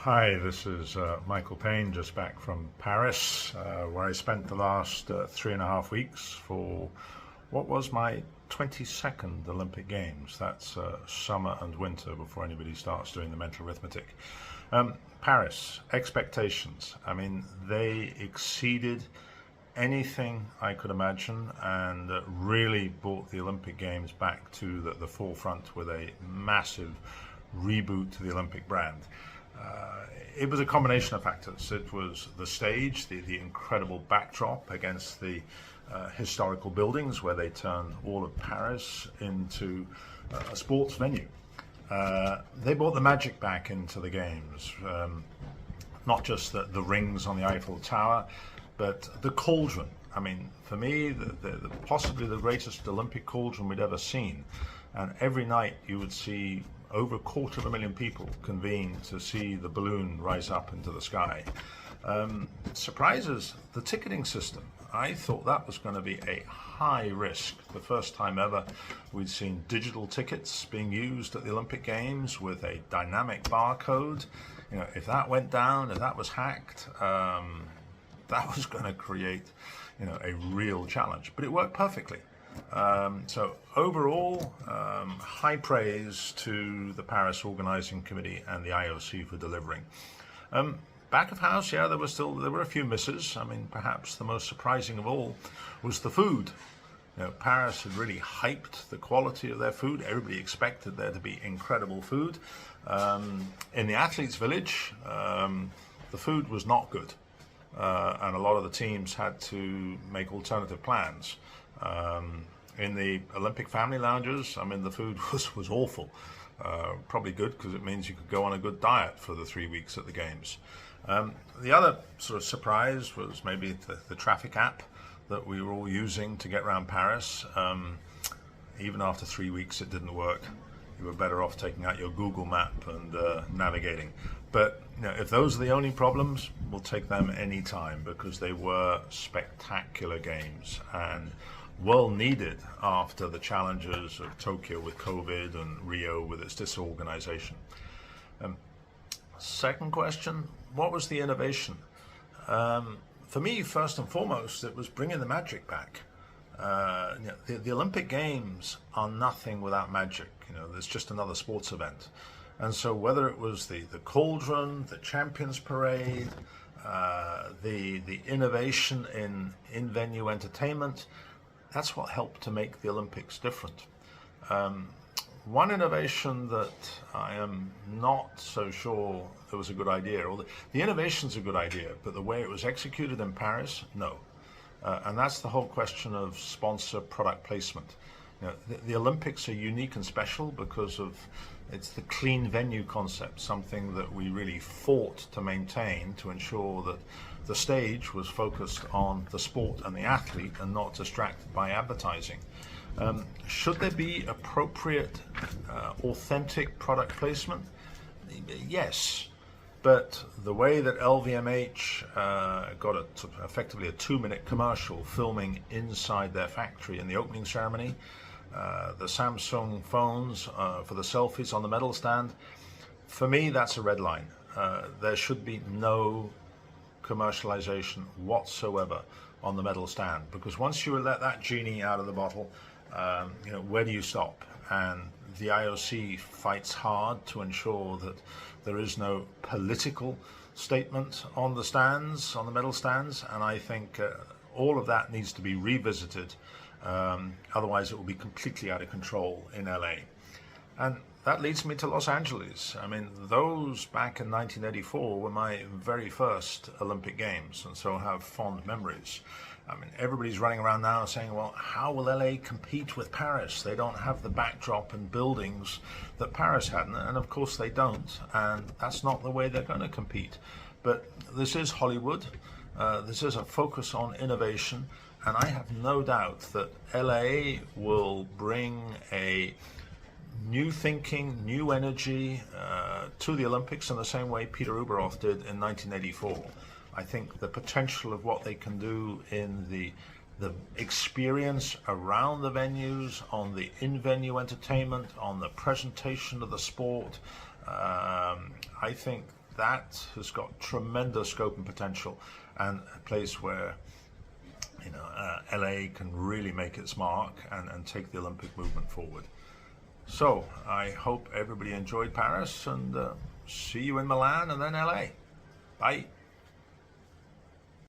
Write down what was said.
Hi, this is Michael Payne, just back from Paris, where I spent the last 3.5 weeks for what was my 22nd Olympic Games. That's summer and winter before anybody starts doing the mental arithmetic. Paris, expectations. I mean, they exceeded anything I could imagine and really brought the Olympic Games back to the forefront with a massive reboot to the Olympic brand. It was a combination of factors. It was the stage, the incredible backdrop against the historical buildings where they turned all of Paris into a sports venue. They brought the magic back into the games, not just the rings on the Eiffel Tower, but the cauldron. I mean, for me, possibly the greatest Olympic cauldron we'd ever seen. And every night you would see over 250,000 people convene to see the balloon rise up into the sky. Surprises, the ticketing system. I thought that was going to be a high risk. The first time ever we'd seen digital tickets being used at the Olympic Games with a dynamic barcode. You know, if that went down, if that was hacked, that was going to create, a real challenge. But it worked perfectly. So overall, high praise to the Paris Organizing Committee and the IOC for delivering. Back of house, yeah, there were a few misses. I mean, perhaps the most surprising of all was the food. Paris had really hyped the quality of their food. Everybody expected there to be incredible food. In the athletes' village, the food was not good, and a lot of the teams had to make alternative plans. In the Olympic family lounges, I mean, the food was awful. Probably good because it means you could go on a good diet for the 3 weeks at the Games. The other sort of surprise was maybe the traffic app that we were all using to get around Paris. Even after 3 weeks, it didn't work. You were better off taking out your Google map and navigating. But if those are the only problems, we'll take them any time because they were spectacular games and well needed after the challenges of Tokyo with COVID and Rio with its disorganization. Second question, what was the innovation? For me, first and foremost, it was bringing the magic back. The Olympic Games are nothing without magic. There's just another sports event. And so whether it was the cauldron, the Champions Parade, the innovation in venue entertainment, that's what helped to make the Olympics different. One innovation that I am not so sure it was a good idea, or the innovation's a good idea, but the way it was executed in Paris, no. And that's the whole question of sponsor product placement. The Olympics are unique and special because of it's the clean venue concept, something that we really fought to maintain to ensure that the stage was focused on the sport and the athlete and not distracted by advertising. Should there be appropriate, authentic product placement? Yes. But the way that LVMH got effectively a 2-minute commercial filming inside their factory in the opening ceremony, the Samsung phones for the selfies on the medal stand, for me that's a red line. There should be no commercialization whatsoever on the medal stand, because once you let that genie out of the bottle, where do you stop? And the IOC fights hard to ensure that there is no political statement on the stands, on the medal stands, and I think all of that needs to be revisited. Otherwise it will be completely out of control in LA. And that leads me to Los Angeles. I mean, those back in 1984 were my very first Olympic Games, and so I have fond memories. I mean, everybody's running around now saying, well, how will LA compete with Paris? They don't have the backdrop and buildings that Paris had, and of course they don't, and that's not the way they're going to compete. But this is Hollywood. This is a focus on innovation, and I have no doubt that LA will bring a new thinking, new energy to the Olympics in the same way Peter Uberoth did in 1984. I think the potential of what they can do in the experience around the venues, on the in-venue entertainment, on the presentation of the sport, I think that has got tremendous scope and potential, and a place where LA can really make its mark and take the Olympic movement forward. So I hope everybody enjoyed Paris, and see you in Milan and then LA. Bye.